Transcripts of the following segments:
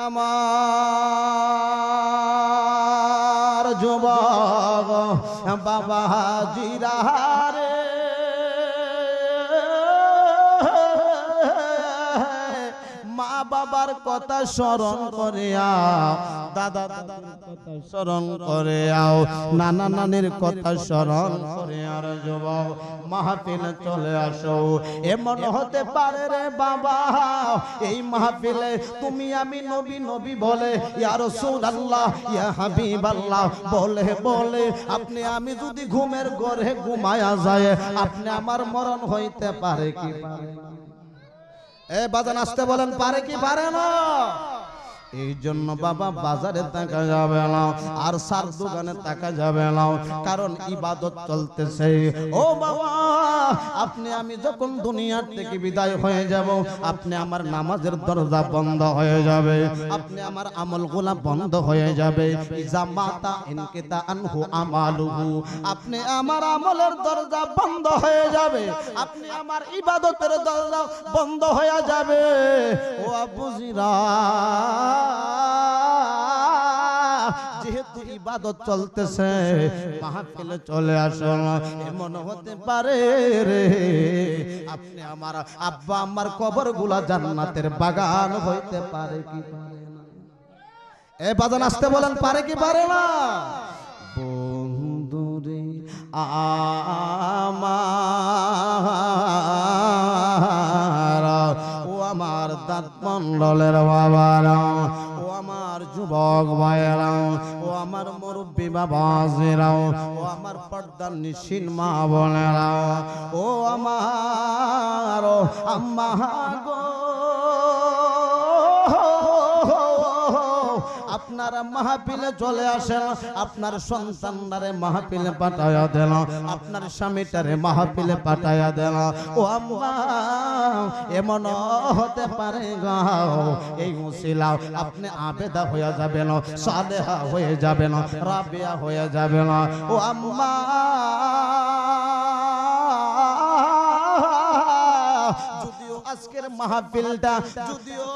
আমার যুবক বাবা জিরা রে মা বাবার কথা স্মরণ করিয়া দাদা দাদার কথা স্মরণ করে আও নানা নানির কথা স্মরণ করে আর যুবক মাহফিলে চলে আসো। এমন হতে পারে রে বাবা এই মাহফিলে তুমি আমি নবী নবী বলে ইয়া রাসূলুল্লাহ ইয়া হাবিবাল্লাহ বলে বলে আপনি আমি যদি ঘুমের ঘরে ঘুমায়া যায় আপনি আমার মরণ হইতে পারে কি পারে না? এ বাজান আসতে বলেন পারে কি পারে না? এই জন্য বাবা বাজারে টাকা যাবে না আর সার দোকানে টাকা যাবে না, কারণ ইবাদত চলতেছে। ও বাবা আপনি আমি যখন দুনিয়ার থেকে বিদায় হয়ে যাব আপনি আমার নামাজের দরজা বন্ধ হয়ে যাবে, আপনি আমার আমলগুলা বন্ধ হয়ে যাবে। ইজা মাতা ইনকিতা আনহু আমালুহু, আপনি আমার আমলের দরজা বন্ধ হয়ে যাবে, আপনি আমার ইবাদতের দরজা বন্ধ হয়ে যাবে। ও আবুজিরা যেহেতু ইবাদত চলতেছে মাহফিলে চলে আসো। এমন হতে পারে রে আপনি আমার আব্বা আমার কবরগুলা জান্নাতের বাগান হইতে পারে কি পারে না? এ বাজান আসতে বলেন পারে কি পারে না? বন্ধুরে আমার ও আমার দাঁত মন্ডলের বাবারা, ও আমার যুবক ভাইয়েরা, ও আমার মুরব্বী বাবাজিরাও, ও আমার পর্দার নিশিন মা বোনেরা, ও আমার আম্মা গো আপনারা মাহফিলে চলে আসেন, আপনার সন্তানরে মাহফিলে পাঠায়া দেন, আপনার স্বামীটারে মাহফিলে পাঠায়া দেন। ও আম্মা এমন হতে পারে গাও এই উসিলা আপনি আবেদা হয়ে যাবেন, সালেহা হয়ে যাবেন, রাবিয়া হয়ে যাবেন। ও আম্মা যদিও আজকের মাহফিলটা যদিও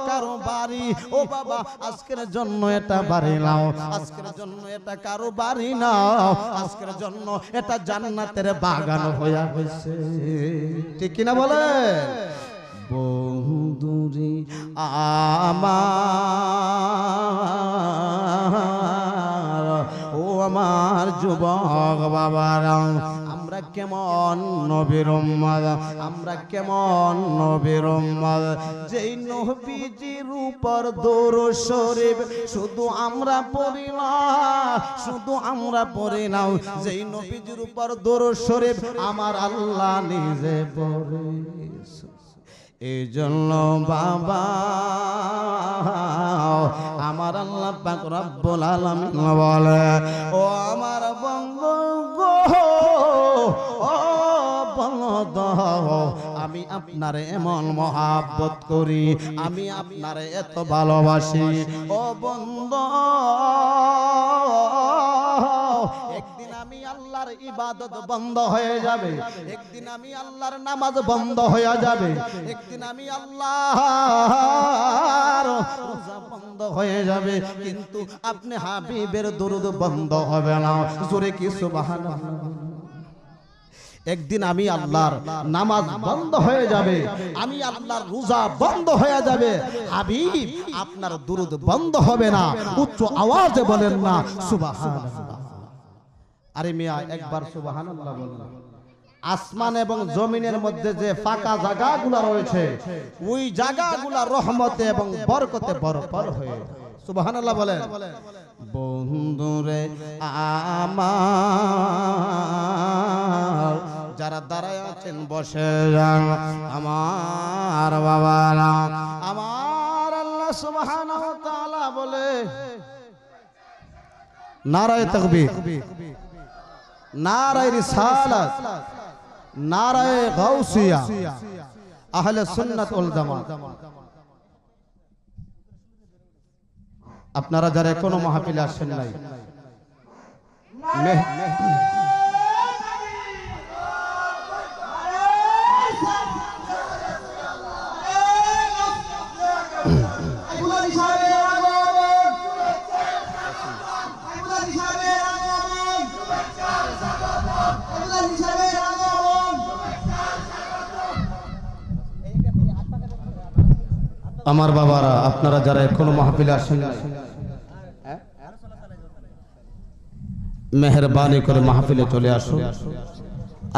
কারো বাড়ি, ও বাবা আজকের জন্য এটা বাড়ি নাও, আজকের জন্য এটা কারো বাড়ি নাও, আজকের জন্য এটা জান্নাতের বাগান হয়ে হয়েছে, ঠিক কিনা বলেন? বন্ধুরি আমার ও আমার যুবক বাবারা, আমরা কেমন নবীর উম্মত, আমরা কেমন নবীর উম্মত, যেই নবীজির উপর দরুদ শরীফ শুধু আমরা পড়ি না, শুধু আমরা পড়ি না, যেই নবীজির উপর দরুদ শরীফ আমার আল্লাহ নিজে পড়ে। এই জন্য বাবা আমার আল্লাহ পাক রব্বুল আলামিন বলে ও আমার বন্ধু গো, ও বন্ধু আমি আপনারে এমন মহাব্বত করি, আমি আপনারে এত ভালোবাসি। ও বন্ধু একদিন আমি আল্লাহর ইবাদত বন্ধ হয়ে যাবে, একদিন আমি আল্লাহর নামাজ বন্ধ হয়ে যাবে, একদিন আমি আল্লাহর রোজা বন্ধ হয়ে যাবে, কিন্তু আপনি হাবিবের দরুদ বন্ধ হবে না। জোরে কি সুবহানাল্লাহ। একদিন আমি আল্লাহর নামাজ বন্ধ হয়ে যাবে, আমি আল্লাহর রোজা বন্ধ হয়ে যাবে, হাবিব আপনার দরুদ বন্ধ হবে না। উচ্চ আওয়াজে বলেন না সুবহানাল্লাহ। আরে মিয়া একবার সুবহানাল্লাহ বলেন। আসমান এবং জমিনের মধ্যে যে ফাঁকা জায়গাগুলো রয়েছে ওই জায়গাগুলো রহমতে এবং বরকতে ভরপুর হয়ে, সুবহানাল্লাহ বলেন। বন্ধুরে আমার যারা দাঁড়ায় আছেন বসে যান, আমার বাবারা, আমার আল্লাহ সুবহানাহু ওয়া তাআলা বলে নারায়ে তাকবীর, নারায়ে রিসালাত, নারায়ে গাউসিয়া, আহলে সুন্নাত ওয়াল জামাত। আপনারা যারা এখনো মাহফিলে আসেন নাই, আমার বাবারা, আপনারা যারা এখনো মাহফিলে আসেন নাই, মেহেরবানি করে মাহফিলে চলে আসুন।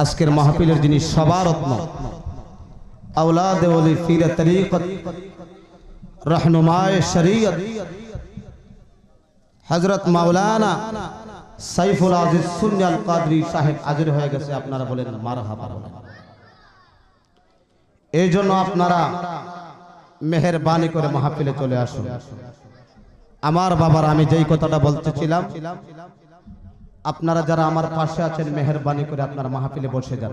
আজকের মাহফিলের যিনি সবার রত্ন, আওলাদে ওলি ফিরে তরিকত, रहनुमाए शरीयत हजरत मौलाना সাইফুল আজিজ সুন্নি আল কাদরি সাহেব হাজির হয়ে গেছে। আপনারা বলেন মারহাবা। এই জন্য আপনারা মেহেরবানি করে মাহফিলে চলে আসুন। আমার বাবার, আমি যেই কথাটা বলতেছিলাম, আপনারা যারা আমার পাশে আছেন মেহেরবানি করে আপনারা মাহফিলে বসে যান।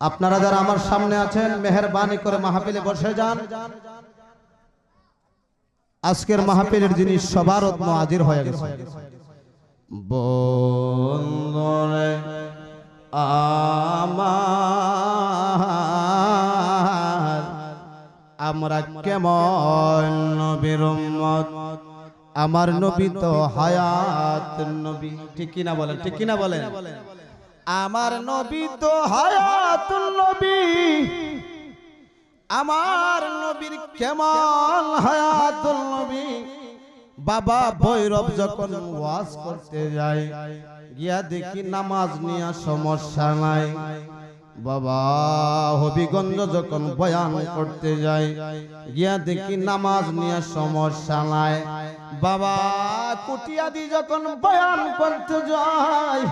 আপনারা যারা আমার সামনে আছেন মেহেরবানি করে মাহফিলে বসে যান। আজকের মাহফিলের যিনি সবার রত্ন হাজির হয়ে গেছে। বন্দরে আমরা কেমন নবীর উম্মত, আমার নবী তো হায়াত নবী। ঠিক কিনা বলেন, ঠিক কিনা বলেন? আমার নবী তো হায়াতুল নবী, আমার নবীর কেমন হায়াতুল নবী। বাবা ভৈরব যখন ওয়াজ করতে যায়, গিয়া দেখি নামাজ নিয়ে সমস্যা নাই। বাবা হবিগঞ্জ যখন বয়ান করতে যায়, গিয়া দেখি নামাজ নিয়ে সমস্যা নাই। বাবা কুটিয়াদি যখন বয়ান করতে যায়,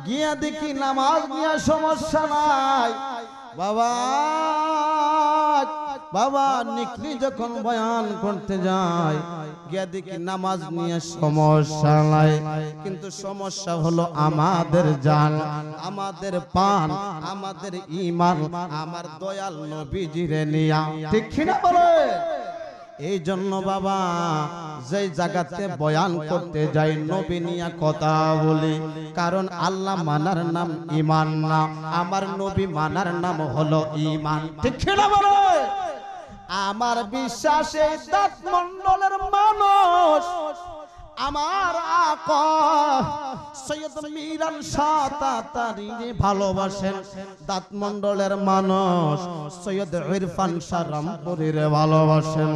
গিয়া দেখি নামাজ নিয়ে সমস্যা নাই। বাবা বাবা নিকলি যখন বয়ান করতে যায়, গিয়া দেখি নামাজ নিয়ে সমস্যা নাই। কিন্তু সমস্যা হলো আমাদের জান, আমাদের পান, আমাদের ঈমান, আমার দয়াল নবীজিরে নিয়া। ঠিক কিনা বলে? এই জন্য বাবা যেই জায়গাতে বয়ান করতে যাই নবী নিয়া কথা বলি, কারণ আল্লাহ মানার নাম ঈমান না, আমার নবী মানার নাম হলো ঈমান। ঠিক কিনা বলে? আমার বিশ্বাসে দাঁত মন্ডলের মানুষ আমার আকা সৈয়দ মিরান শাহ তাতারীরে ভালোবাসেন। দাঁত মন্ডলের মানুষ সৈয়দ ইরফান শাহ রামপুরীরে ভালোবাসেন।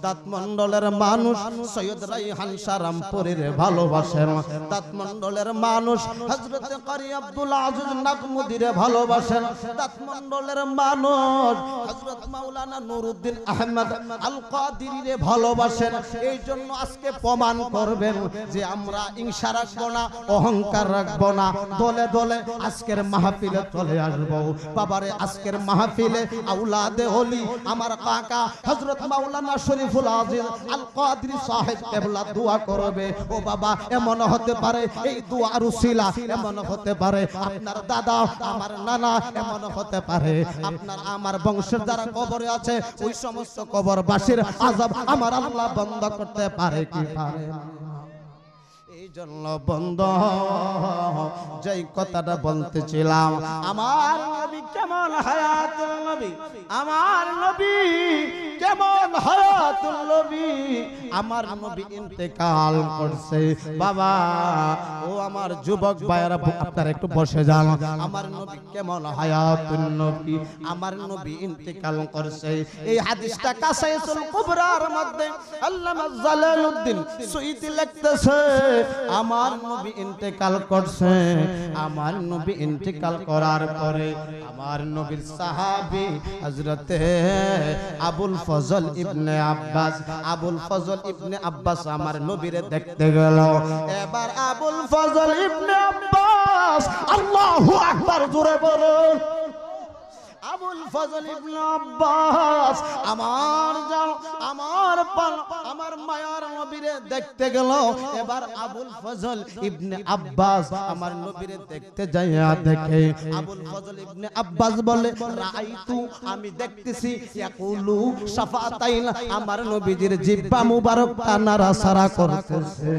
দাঁত মন্ডলের মানুষ সৈয়দ রাইহান শাহ রামপুরীরে ভালোবাসেন। দাঁত মন্ডলের মানুষ হযরত কারি আব্দুল আজিজ নাকমুদিরে ভালোবাসেন। দাঁত মন্ডলের মানুষ হযরত মাওলানা নুরউদ্দিন আহমদ আল কাদিরিরে ভালোবাসেন। এই জন্য আজকে প্রমাণ করবে যে আমরা হিংসা রাখবো না, অহংকার রাখবো না, দলে দলে আজকের মাহফিলে চলে আসবো। বাবারে আজকের মাহফিলে আওলাদে ওলি আমার কাকা হযরত মাওলানা শরীফুল আজিজ আল কাদরি সাহেব কেবলা দোয়া করবে। ও বাবা, এমন হতে পারে এই দোয়ার উসিলা, এমন হতে পারে আপনার দাদা, আমার নানা, এমন হতে পারে আপনার আমার বংশের যারা কবরে আছে ওই সমস্ত কবরবাসীর আযাব আমার আল্লাহ বন্ধ করতে পারে কি পারে না? এই জন্য বন্ধ যেই কথাটা বলতেছিলাম, আমার নবী কেমন হায়াতুল নবী, আমার নবী কেমন হায়াতুল নবী। আমার নবী ইন্তেকাল করছে। বাবা ও আমার যুবক ভাইরা, আপনারা একটু বসে যান। আমার নবী কেমন হায়াতুল নবী, আমার নবী ইন্তেকাল করছে। এই হাদিসটা কাসাইসুল কুবরার মধ্যে আল্লামা জালালউদ্দিন সুয়ুতী লিখতেছে, আমার নবী ইন্তেকাল করছে। আমার নবী ইন্তেকাল করার পরে আমার নবীর সাহাবী হযরতে আবুল ফজল ইবনে আব্বাস, আবুল ফজল ইবনে আব্বাস আমার নবীরে দেখতে গেল। এবার আবুল ফজল ইবনে আব্বাস, আল্লাহু আকবার জোরে বলুন। আবুল ফজল ইবনে আব্বাস আমার মায়ার নবীরে দেখতে গেল। এবার আবুল ফজল ইবনে আব্বাস আমার নবীরে দেখতে যাইয়া দেখে আবুল ফজল ইবনে আব্বাস বলে, রাআইতু, আমি দেখতেছি, ইয়াকুলু শাফাতাইন, আমার নবীজির জিহ্বা মুবারক নাড়াচাড়া করতেছে।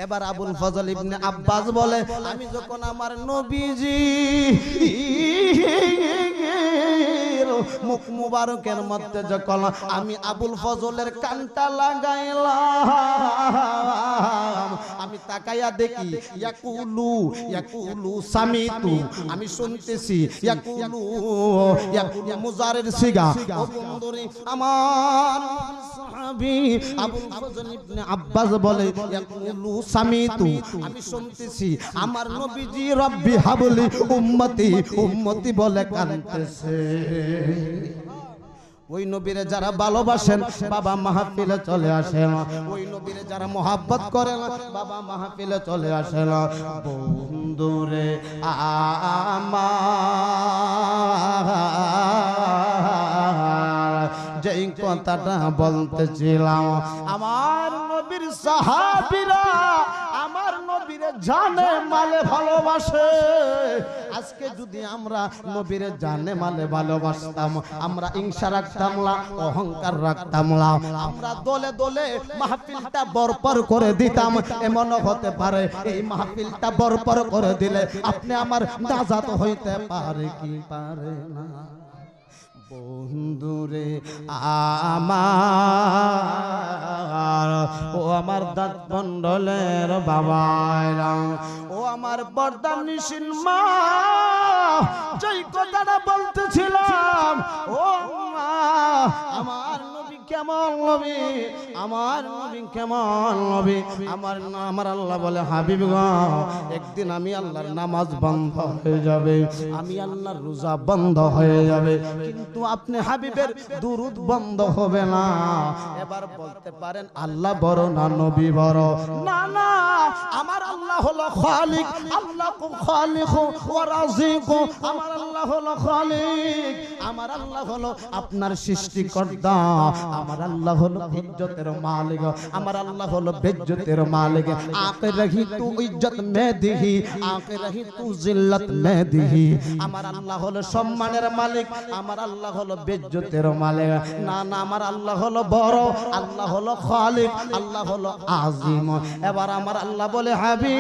এবার আবুল ফজল ইবনে আব্বাস বলে, আমি যখন আমার নবীজি মুখ মুবারকের মধ্যে যখন আমি আবুল ফজলের কানটা লাগাইলাম, আমি তাকাইয়া দেখি ইয়াকুলু সামিতু, আমি শুনতেছি ইয়াকুলু মুজারের সিগা। ও বন্ধুরে আমার সাহাবী আবুল ফজল ইবনে আব্বাস বলে ইয়াকুলু সামিতু, আমি শুনতেছি আমার নবীজি রব্বি হাবলি উম্মতি উম্মতি বলে কাঁদতেছে। ওই নবীরে যারা ভালোবাসেন বাবা মাহফিলে চলে আসেন, ওই নবীরে যারা মোহাব্বত করেন বাবা মাহফিলে চলে আসেন। বন্ধুরে আমার যেই কথাটা বলতেছিলাম, আমার নবীর সাহাবীরা আমার নবীরে জানে মালে ভালোবাসে। আজকে যদি আমরা নবীরে জানে মালে ভালোবাসতাম, আমরা হিংসা রাখতাম না, অহংকার রাখতাম না, আমরা দলে দলে মাহফিলটা বরপর করে দিতাম। এমনও হতে পারে এই মাহফিলটা বরপর করে দিলে আপনি আমার নাজাত হইতে পারে কি পারে না। বন্ধুরে আমার, ও আমার দাঁত মন্ডলের বাবারা, ও আমার বর্দার নিশিন মা, যেই কথাটা বলতেছিলাম, ও মা আমার নবী কেমন নবী, আমার নবী কেমন নবী। আমার আল্লাহ বলে হাবিব গো, একদিন আমি আল্লাহর নামাজ বন্ধ হয়ে যাবে, আমি আল্লাহর রোজা বন্ধ হয়ে যাবে, কিন্তু আপনি হাবিবের দুরুদ বন্ধ হবে না। এবার বলতে পারেন আল্লাহ বড় না নবী বড়? না না, আমার আল্লাহ হলো খালিক, আল্লাহ খালিক ওয়া রাযিক, আমার আল্লাহ হলো খালিক, আমার আল্লাহ হলো আপনার সৃষ্টিকর্তা, আমার আল্লাহ হলো ইজ্জতের মালিক, আমার আল্লাহ হলো বেজ্জতের মালিক। আকে রহি তু ইজ্জত মে দিহি, আকে রহি তু জিল্লত মে দিহি, আমার আল্লাহ হলো সম্মানের মালিক, আমার আল্লাহ হলো বেজ্জতের মালিক। না না, আমার আল্লাহ হলো বড়, আল্লাহ হলো খালিক, আল্লাহ হলো আজিম। এবার আমার আল্লাহ বলে হাবিব,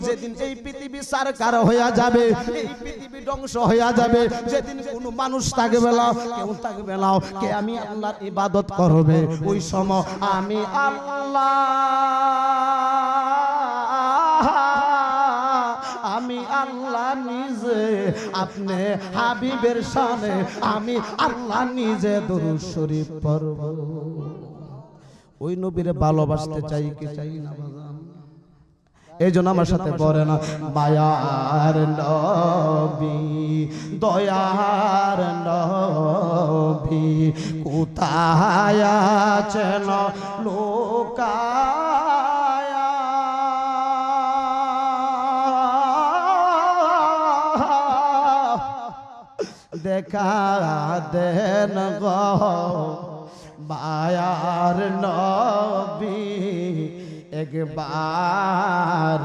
যেদিন এই পৃথিবী সারকার হয়ে যাবে, এই পৃথিবী ধ্বংস হয়ে যাবে, যেদিন কোনো মানুষ থাকবে না, কেউ থাকবে না, কে আমি আল্লাহর ইবাদত করবে, ওই সময় আমি আল্লাহ, আমি আল্লাহ নিজে আপনি হাবিবের শানে আমি আল্লাহ নিজে দরুদ শরীফ পড়ব। ওই নবীরে ভালোবাসতে চাই কি চাই না বাজান? এই জন্য আমার সাথে পড়ে না, মায়ার নবী দয়ার নবী কোথায় আছেন লোকায়া, দেখা দেন গো মায়ার নবী একবার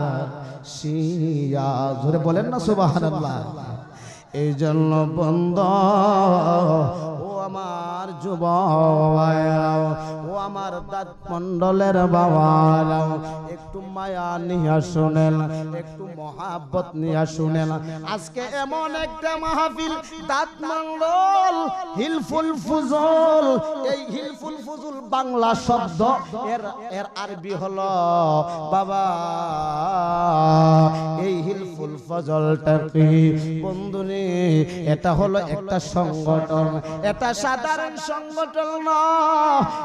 শিয়া, জোরে বলেন না সুবহানাল্লাহ। এই জন্য বন্ধ ও আমার যুবক, ও আমার দাঁত মন্ডলের বাবা, একটু মায়া নিয়া শুনেন, একটু মহাব্বত নিয়া শুনেন। আজকে এমন একটা মাহফিল, দাঁত মন্ডল হিলফুল ফুজুল, এই হিলফুল ফুজুল বাংলা শব্দ, এর আরবি হলো বাবা, এই হিলফুল ফজলটা কি বন্ধুনি, এটা হলো একটা সংগঠন, এটা সাধারণ সংগঠন না,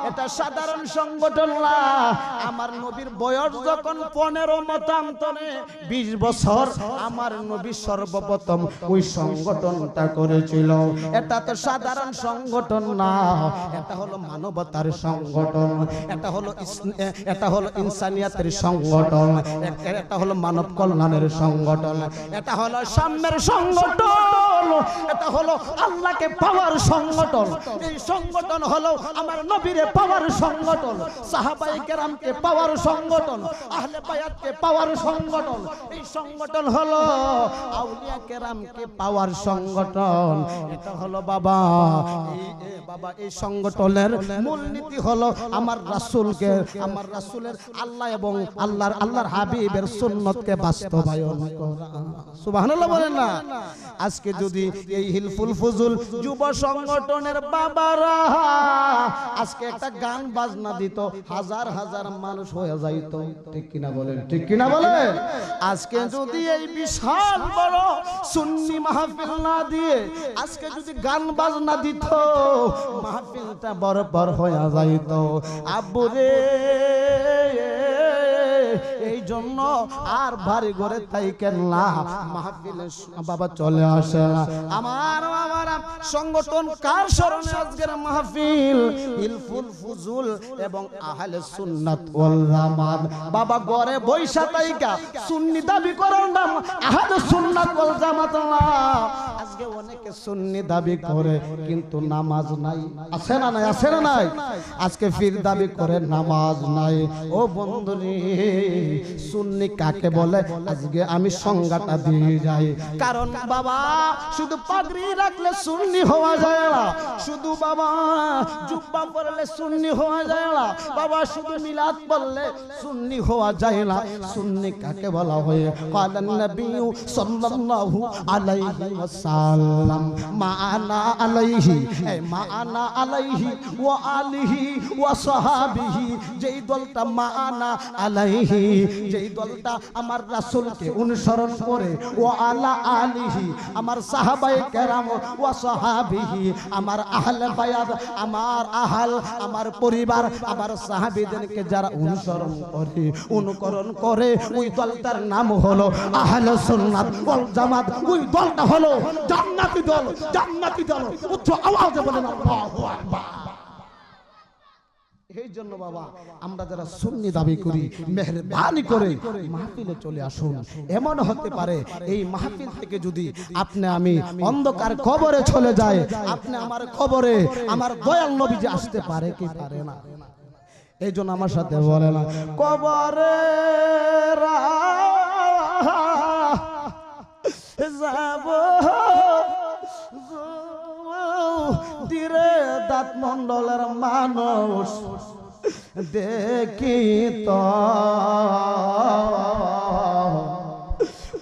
এটা সাধারণ সংগঠন না। আমার নবীর বয়স যখন 15 মতান্তরে 20 বছর, আমার নবী সর্বপ্রথম ওই সংগঠনটা করেছিল। এটা তো সাধারণ সংগঠন না, এটা হলো মানবতার সংগঠন, এটা হলো ইনসানিয়াতের সংগঠন, এটা হলো মানব কল্যাণের সংগঠন, এটা হলো সাম্যের সংগঠন, এটা হলো আল্লাহকে পাওয়ার সংগঠন। এই সংগঠন হলো আমার নবীরে পাওয়ার সংগঠন, সাহাবায়ে কেরামকে পাওয়ার সংগঠন, আহলে বায়াতকে পাওয়ার সংগঠন। এই সংগঠন হলো আউলিয়া কেরামকে পাওয়ার সংগঠন। এটা হলো বাবা বাবা এই সংগঠনের মূলনীতি হলো আমার রাসূলকে, আমার রাসূলের আল্লাহ এবং আল্লাহর হাবিবের সুন্নতকে বাস্তবায়ন করা। সুবহানাল্লাহ বলেন না। আজকে যদি এই হিলফুল ফুজুল যুব সংগঠনের বাবারা আজকে একটা গান বাজনা দিত, হাজার হাজার মানুষ হয়ে যাইতো। ঠিক কিনা বলেন, ঠিক কিনা বলেন? আজকে যদি এই বিশাল বড় সুন্নি মাহফিল না দিয়ে আজকে যদি গান বাজনা দিত, মাহফিলটা বরবার হয়ে যাইতো। আব্বুরে এই জন্য আর বাড়ি ঘরে থাইকেন না, মাহফিলে বাবা চলে আসে। আমার বাবারা সংগঠন কার স্মরণে আজকের মাহফিল? হিলফুল ফুজুল এবং আহলে সুন্নাত ওয়াল জামাত। বাবা ঘরে বৈশা থাইকা সুন্নি দাবি করেন না, আহলে সুন্নাত ওয়াল জামাত না। আজকে অনেকে সুন্নি দাবি করে কিন্তু নামাজ নাই, আছে না নাই? আছে না নাই? আজকে ফির দাবি করে নামাজ নাই। ও বন্ধুরে, সুন্নি কাকে বলে আজকে আমি সংজ্ঞাটা দিয়ে যাই। কারণ বাবা শুধু পাগড়ি রাখলে সুন্নি হওয়া যায় না, শুধু বাবা জুব্বা পরলে সুন্নি হওয়া যায় না, বাবা শুধু মিলাদ পড়লে সুন্নি হওয়া যায় না। সুন্নি কাকে বলা হয়? ক্বালান নবী সাল্লাল্লাহু আলাইহি ওয়াসাল্লাম মা'আনা আলাইহি, মা'আনা আলাইহি ওয়া আলিহি ওয়া সাহাবিহি। যেই দলটা মা'আনা আলাইহি, যেই দলটা আমার রাসূলকে অনুসরণ করে, ও আলা আলিহি আমার সাহাবায়ে কেরাম, ও সাহাবিহি আমার আহলে বায়াত, আমার আহাল, আমার পরিবার, আমার সাহাবীদেরকে যারা অনুকরণ করে ওই দলটার নাম হলো আহলে সুন্নাত ওয়াল জামাত। ওই দলটা হলো জান্নাতি দল, জান্নাতি দল। উচ্চ আওয়াজে বলেন আল্লাহু আকবার। এই জন্য বাবা আমরা যারা সুন্নি দাবি করি, মেহেরবানি করে মাহফিলে চলে আসুন। এমন হতে পারে এই মাহফিল থেকে যদি আপনি আমি অন্ধকার কবরে চলে যায়, আপনি আমার কবরে আমার দয়াল নবীজি আসতে পারে কি পারে না? এই জন্য আমার সাথে বলে না, কবরে যাব দিরে দাঁত মন্ডলের মানুষ দেখি তো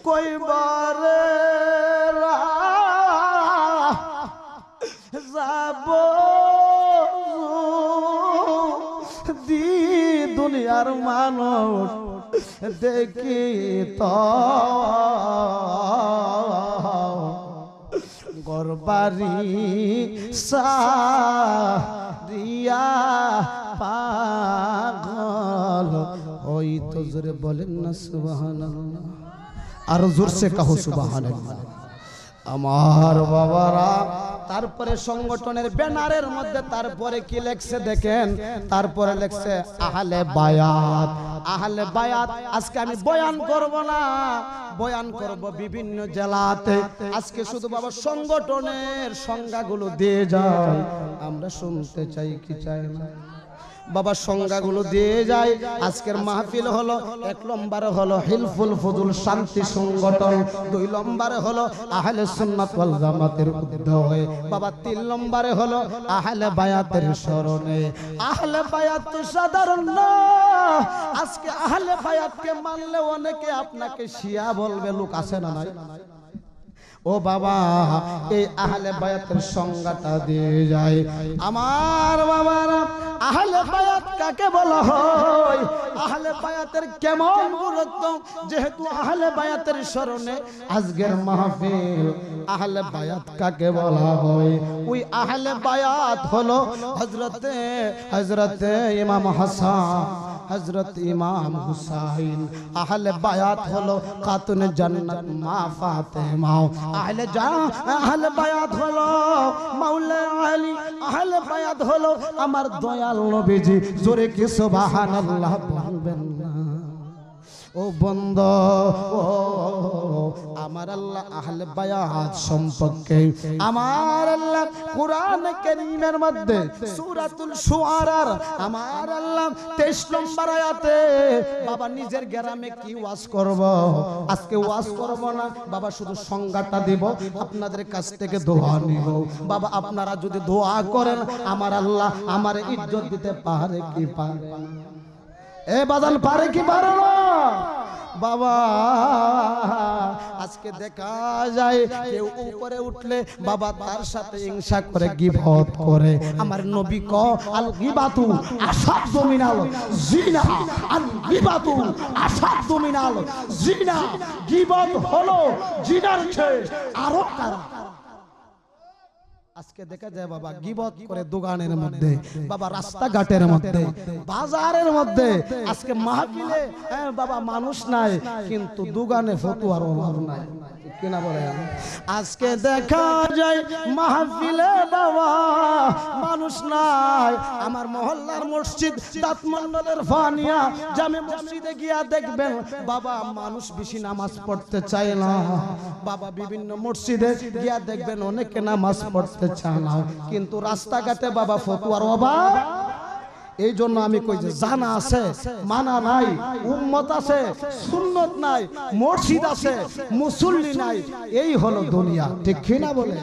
কইবারে যাব দি দুনিয়ার মানুষ দেখি তো গরবারি সারিয়া পাগল ওই তো জোরে বলেন না সুবহানাল্লাহ, আর জোরসে কাহো সুবহানাল্লাহ। আমার বাবারা তারপরে সংগঠনের ব্যানারের মধ্যে তারপরে কি লেখছে দেখেন, তারপরে লেখছে আহলে বায়াত। আহলে বায়াত আজকে আমি বয়ান করব না, বয়ান করব বিভিন্ন জেলাতে। আজকে শুধু বাবা সংগঠনের সংজ্ঞাগুলো দিয়ে যায়, আমরা শুনতে চাই কি চাই না? বাবা সংজ্ঞাগুলো দিয়ে যায়। আজকের মাহফিল হলো, 1 নম্বরে হলো হিলফুল ফুজুল শান্তি সংগঠন, 2 নম্বরে হলো আহলে সুন্নাত ওয়াল জামাতের উদ্যোগে, বাবা 3 নম্বরে হলো আহলে বায়াতের স্মরণে। আহলে বায়াত তো সাধারণ না, আজকে আহলে বায়াতকে মানলে অনেকে আপনাকে শিয়া বলবে, লোক আছে না নাই? ও বাবা এই আহলে বায়াতের সংজ্ঞাটা দিয়ে যায়। আমার বাবারা আহলে বায়াত কাকে বলা হয়? আহলে বায়াতের কেমন গুরুত্ব? যেহেতু আহলে বায়াতের স্মরণে আজকের মাহফিল, আহলে বায়াত কাকে বলা হয়? ওই আহলে বায়াত হলো হযরতে ইমাম হাসান, হযরত ইমাম হুসাইন। আহলে বায়াত হলো খাতুনে জান্নাত মা ফাতেমা। আহলে বায়াত হলো মাওলা আলী। আহলে বায়াত হলো আমার দয়াল নবীজি। জোরে কি সুবহানাল্লাহ বলবেন না? ও বন্ধু, ও আমার আল্লাহ আহলে বায়াত সম্পর্কে আমার আল্লাহ কোরআন কারীমের মধ্যে সূরাতুল শুআরার আমার আল্লাহ 23 নম্বর আয়াতে বাবা নিজের গ্রামে কি ওয়াজ করব, আজকে ওয়াজ করব না বাবা, শুধু সংজ্ঞাটা দিব, আপনাদের কাছ থেকে দোয়া নিব। বাবা আপনারা যদি দোয়া করেন আমার আল্লাহ আমার ইজ্জত দিতে পারে কি পারে না? এ বাদান পারে কি পারে না? বাবা আজকে দেখা যায় কেউ উপরে উঠলে বাবা তার সাথে হিংসা করে গীবত করে। আমার নবী ক আল গীবাতু আসাদ্দু মিনাল জিনা, আল গীবাতু আসাদ্দু মিনাল জিনা, গীবত হলো জিনার চেয়ে আরো খারাপ। আজকে দেখা যায় বাবা গীবত করে দোকানের মধ্যে, বাবা রাস্তাঘাটের মধ্যে, বাজারের মধ্যে, আজকে মাহফিলে বাবা মানুষ নাই কিন্তু দোকানে ফতুয়ার অভাব নাই, কিনা বলেন? আজকে দেখা যায় মাহফিলে বাবা মানুষ নাই। আমার মহল্লার মসজিদ দাঁতমন্ডলের ফানিয়া জামে মসজিদে গিয়া দেখবেন বাবা মানুষ বেশি নামাজ পড়তে চায় না। বাবা বিভিন্ন মসজিদে গিয়া দেখবেন অনেকে নামাজ পড়তে চায় না, কিন্তু রাস্তাঘাটে বাবা ফতুয়ার অভাব। এই জন্য আমি কই যে জানা আছে মানা নাই, উম্মত আছে সুন্নত নাই, মসজিদ আছে মুসল্লি নাই, এই হলো দুনিয়া, ঠিক কিনা বলে?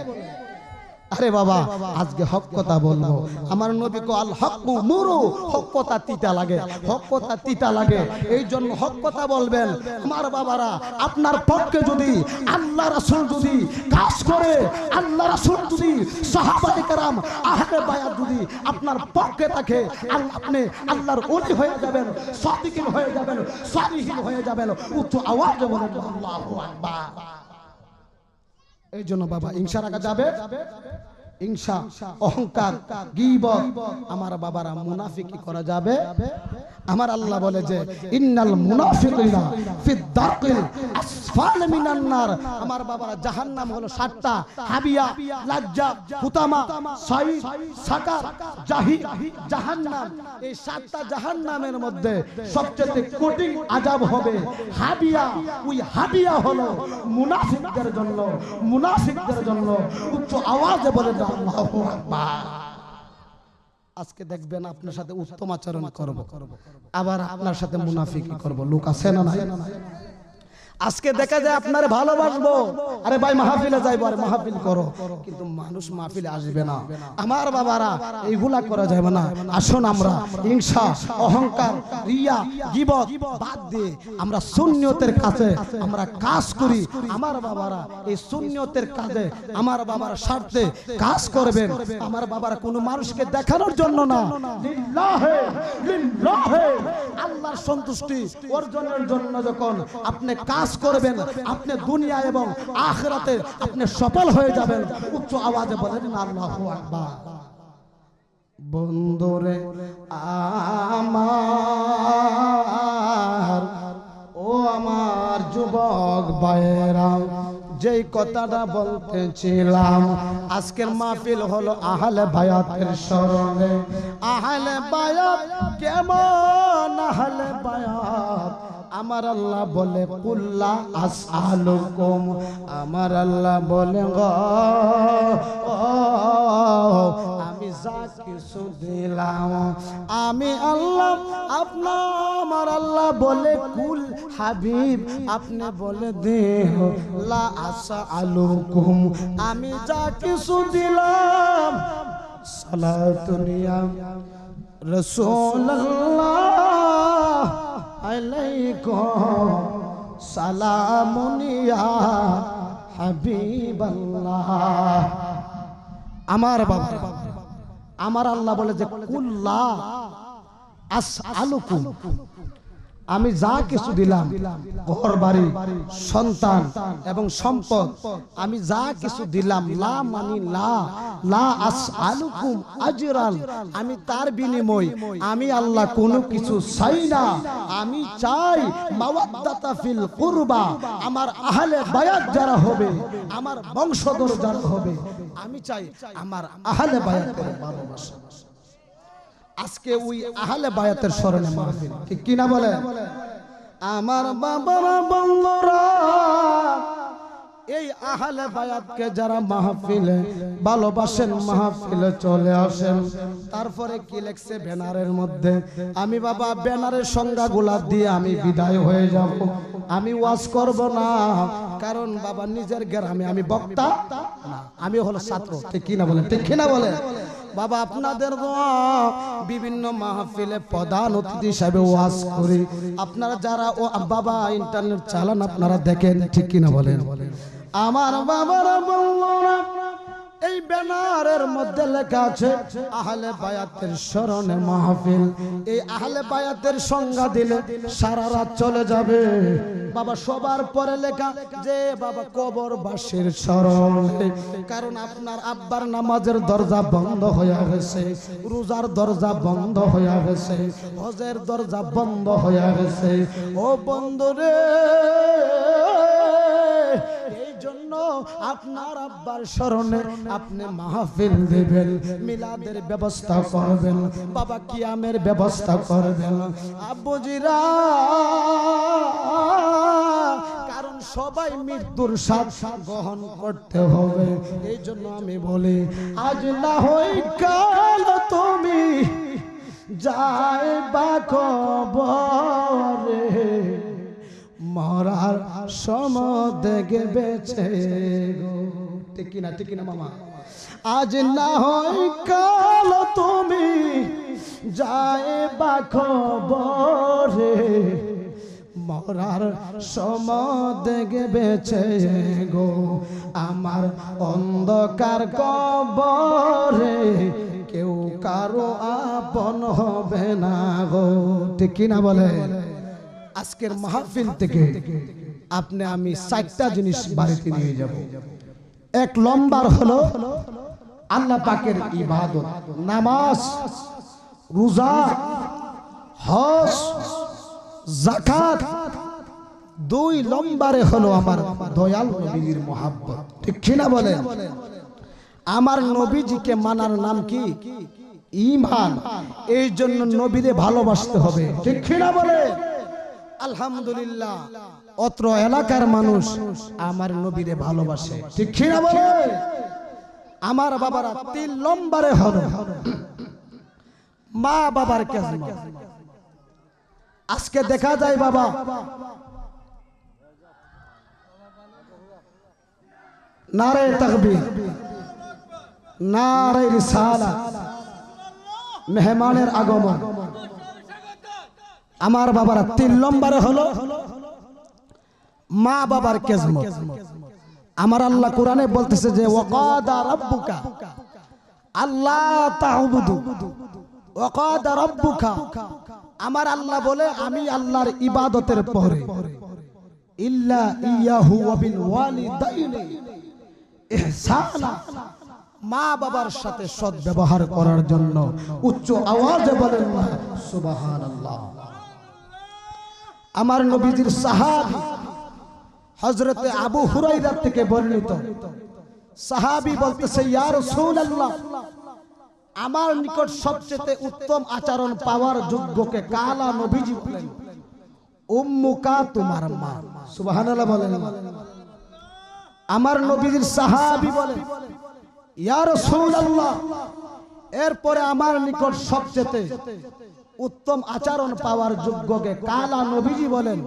আরে বাবা আজকে হক কথা বলবো। আমার নবী কো আল হকু মুরু, হক কথা তিতা লাগে, হক কথা তিতা লাগে, এই জন্য হক কথা বলবেন। আমার বাবারা আপনার পক্ষে যদি আল্লাহ রাসূল যদি কাজ করে, আল্লাহ রাসূল যদি সাহাবায়ে কেরাম আহলে বায়াত যদি আপনার পক্ষে থাকে, আপনি আল্লাহর ওলি হয়ে যাবেন, সাদিকিন হয়ে যাবেন, সালিহিন হয়ে যাবেন। উচ্চ আওয়াজে বলেন আল্লাহু আকবার। এই জন্য বাবা হিংসা রাখা যাবে, হিংসা অহংকার গীবত আমার বাবারা মুনাফিকি করা যাবে। আমার আল্লাহ বলে যে ইন্নাল মুনাফিকিনা ফিদ দারকিল আসফাল মিনান নার। আমার বাবারা জাহান্নাম হলো 7টা, হাবিয়া, লাজ্জা, হুতামা, সাইদ, সাকার, জাহিদ, জাহান্নাম। এই 7টা জাহান্নামের মধ্যে সবচেয়ে কঠিন আযাব হবে হাবিয়া। ওই হাবিয়া হলো মুনাফিকদের জন্য, মুনাফিকদের জন্য। উচ্চ আওয়াজে বলে আল্লাহু আকবার। আজকে দেখবেন আপনার সাথে উত্তম আচরণ করব, আবার আপনার সাথে মুনাফিকি করব। লোক আছে না নাই? আজকে দেখা যায় আপনার ভালোবাসবো, আরে ভাই মাহফিলে যাইবো, আরে মাহফিল করো, কিন্তু মানুষ মাহফিলে আসবে না। আমার বাবারা এইগুলা করা যাবে না। আসুন আমরা হিংসা অহংকার রিয়া গীবত বাদ দিয়ে আমরা সুন্নিয়তের কাছে আমরা কাজ করি। আমার বাবারা এই সুন্নিয়তের কাজে আমার বাবার স্বার্থে কাজ করবেন। আমার বাবারা কোনো মানুষকে দেখানোর জন্য না, লিল্লাহে লিল্লাহে আল্লাহর সন্তুষ্টি অর্জনের জন্য যখন আপনি কাজ করবেন, আপনি দুনিয়া এবং আখিরাতে আপনি সফল হয়ে যাবেন। উচ্চ আওয়াজে বলেন আল্লাহু আকবার। বন্ধুরে আমার, ও আমার যুবক ভাইয়েরা, যেই কথাটা বলতেছিলাম, আজকের মাহফিল হলো আহলে বায়াতের স্মরণে। আহলে বায়াত কেমন আহলে বায়াত? আমার আল্লাহ বলে কুল্লা আসআলুকুম, আমার আল্লাহ বলে গো আমি যা কিছু দিলাম আমি আল্লাহ আপনার, আমার আল্লাহ বলে কুল হাবিব আপনি বলে দেহ লা আসআলুকুম, আমি যা কিছু দিলাম সালাতুনিয়া রাসূলুল্লাহ আলাইকুম সালামুনিয়া হাবিবাল্লাহ। আমার বাবা আমার আল্লাহ বলে যে কুল্লা আসআলুকুম, আমি যা কিছু দিলাম ঘর বাড়ি সন্তান এবং সম্পদ, আমি যা কিছু দিলাম লা মানি লা লা আসআলুকুম আজরান, আমি তার বিনিময় আমি আল্লাহ কোনো কিছু চাই না। আমি চাই মাওয়াদ্দাতা ফিল কুরবা, আমার আহলে বায়াত যারা হবে, আমার বংশধর যারা হবে, আমি চাই আমার আহলে বায়াতের ভালোবাসা। আজকে ওই আহলে বায়াতের স্মরণে মাহফিল, ঠিক কিনা বলে? আমার বাবারা বন্ধুরা এই আহলে বায়াতকে যারা মাহফিলে ভালোবাসেন, মাহফিলে চলে আসেন। তারপরে কি লেখছে ব্যানারের মধ্যে? আমি বাবা ব্যানারের সংজ্ঞাগুলা দিয়ে আমি বিদায় হয়ে যাব। আমি ওয়াজ করব না, কারণ বাবা নিজের গ্রামে আমি বক্তা না, আমি হলো ছাত্র। ঠিক কি না বলেন? ঠিক কি না বলেন? বাবা আপনাদের দোয়া বিভিন্ন মাহফিলে প্রধান অতিথি হিসাবে ওয়াজ করি। আপনারা যারা ও বাবা ইন্টারনেট চালান আপনারা দেখেন। ঠিক কি না বলেন? আমার বাবারা বললো না, এই ব্যানারের মধ্যে লেখা আছে আহলে বায়াতের স্মরণে মাহফিল। এই আহলে বায়াতের সংজ্ঞা দিলে সারা রাত চলে যাবে বাবা। সবার পরে লেখা যে বাবা কবরবাসীর স্মরণে, কারণ আপনার আব্বার নামাজের দরজা বন্ধ হয়ে গেছে, রোজার দরজা বন্ধ হয়ে গেছে, হজের দরজা বন্ধ হয়ে গেছে। ও বন্ধুরে, এই জন্য আপনার আব্বার স্মরণে আপনি মাহফিল দিবেন, মিলাদের ব্যবস্থা করবেন, বাবা কিয়ামের ব্যবস্থা করবেন আব্বুজিরা, কারণ সবাই মৃত্যুর স্বাদ গ্রহণ করতে হবে। এই জন্য আমি বলি আজ না হই কাল তুমি যাইবা কবরে, মরার সময় দেখে বেঁচে গো। ঠিক কিনা? ঠিক কিনা মামা? আজ না হয় কাল তুমি যাইবা কবরে, মরার সময় দেখে বেঁচে গো। আমার অন্ধকার কবরে কেউ কারো আপন হবে না গো। ঠিক কিনা বলে? আজকের মাহফিল থেকে আপনি আমি 4টা জিনিস বাড়িতে নিয়ে যাব। এক নম্বর হলো আল্লাহ পাকের ইবাদত, নামাজ, রোজা, হজ, যাকাত। 2 নম্বরে হলো আমার দয়াল নবীর মোহাব্বত। ঠিক কিনা বলেন? আমার নবীজিকে মানার নাম কি? ঈমান। এই জন্য নবীরে ভালোবাসতে হবে। ঠিক কিনা বলে? আলহামদুলিল্লাহ অত্র এলাকার মানুষ আমার নবীরে ভালোবাসে। ঠিক কিনা বলে? আমার বাবারা 3 নম্বরে হলো মা বাবার খেদমত। আজকে দেখা যায় বাবা নারে তাকবীর, নারে রিসালাত, মেহমানের আগমন। আমার বাবারা 3 নম্বরে হলো মা বাবার খেদমত। আমার আল্লাহ কোরআনে বলতেছে যে ওয়াকাদা রাব্বুকা আল্লাহ তা'বুদু, ওয়াকাদা রাব্বুকা, আমার আল্লাহ বলে আমি আল্লাহর ইবাদতের পরে ইল্লা ইয়াহু ওয়া বিল ওয়ালিদাইনি ইহসানা, মা বাবার সাথে সৎ ব্যবহার করার জন্য উচ্চ আওয়াজে বলেন না সুবহানাল্লাহ। আমার নবীজির সাহাবী হযরত আবু হুরায়রা থেকে বর্ণিত, সাহাবী বলতেছে ইয়া রাসূলুল্লাহ, আমার নিকট সবচেয়ে উত্তম আচরণ পাওয়ার যোগ্যকে কালা নবীজি বলেন উম্মুকা, তোমার মা। সুবহানাল্লাহ বলেন। আমার নবীজির সাহাবী বলেন ইয়া রাসূলুল্লাহ, এরপরে আমার নিকট সবচেয়ে উত্তম আচরণ পাওয়ার যোগ্যকে কালা নবীজি বলেন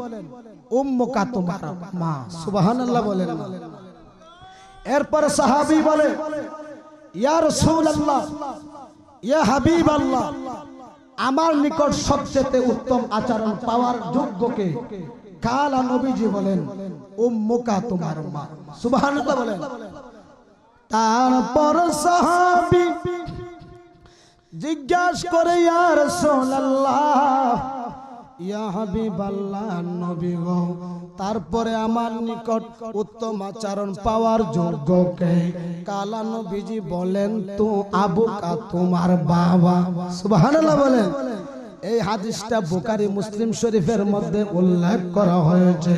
উম্মুকা, তোমার মা। সুবহানাল্লাহ বলেন। এরপরে সাহাবী বলে ইয়া রাসূলুল্লাহ, ইয়া হাবিবাল্লাহ, আমার নিকট সবচেয়ে উত্তম আচরণ পাওয়ার যোগ্যকে কালা নবীজি বলেন উম্মুকা, তোমার মা। সুবহানাল্লাহ বলেন। তারপর সাহাবী জিজ্ঞাসা করে ইয়া রাসূলুল্লাহ, ইয়া হাবিবাল্লাহ, নবী গো, তারপরে আমার নিকট উত্তম আচরণ পাওয়ার যোগ্যকে? কালা নবীজি বলেন তো আবুকা, তোমার বাবা। সুবহানাল্লাহ বলেন। এই হাদিসটা বুখারী মুসলিম শরীফের মধ্যে উল্লেখ করা হয়েছে।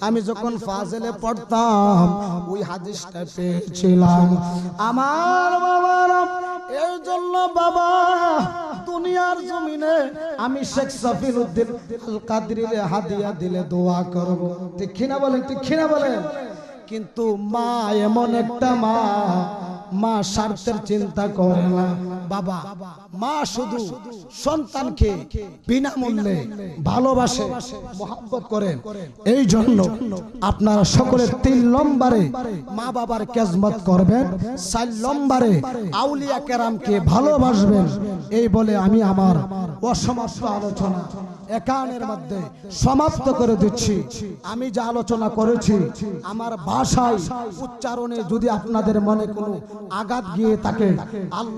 আমি যখন ফাজিলে পড়তাম ওই হাদিসটা পেয়েছিলাম। আমার বাবারা, এই জন্য বাবা দুনিয়ার জমিনে আমি শেখ সফিউদ্দিন আল কাদরিরে হাদিয়া দিলে দোয়া করব। ঠিক কিনা বলেন? ঠিক কিনা বলেন? কিন্তু মা এমন একটা মা, মা স্বার্থের চিন্তা করে না। বাবা মা শুধু সন্তানকে বিনামূল্যে ভালোবাসে, মহব্বত করেন। এই জন্য আপনারা সকলে 3 নম্বরে মা বাবার খেদমত করবেন, 4 নম্বরে আউলিয়া কেরামকে ভালোবাসবেন। এই বলে আমি আমার অসমাপ্ত আলোচনা একানের মধ্যে সমাপ্ত করে দিচ্ছি। আমি যা আলোচনা করেছি আমার ভাষায় উচ্চারণে যদি আপনাদের মনে কোনো আঘাত গিয়ে থাকে, আল্লাহ